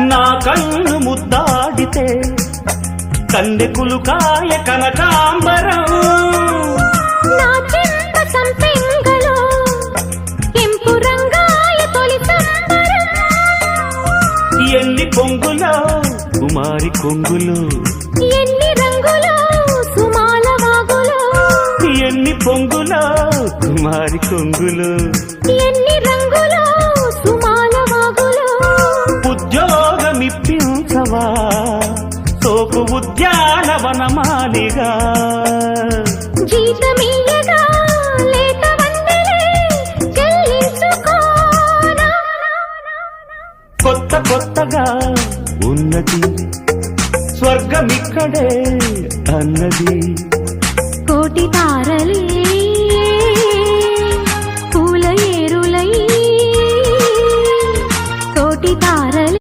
నా కన్ను ముద్దాడితే కన్నెకులు కాయ కనకాంబరం నా చెంప సంపెంగలో కెంపు రంగాయ తొలి సంబరం ఎన్ని పొంగులో కుమారి కొంగులు ఎన్ని రంగులో సుమాల వాగులో ఎన్ని పొంగులో కుమారి కొంగులు ఎన్ని రంగులో సుమాల వాగులో ఉద్యోగమిప్పించవా సోపు ఉద్యానవనమాలిగా జీతమీయగా లేత వందలే చెల్లించుకోనా కొత్త కొత్తగా ఉన్నది స్వర్గమిక్కడే అన్నది కోటి తారలే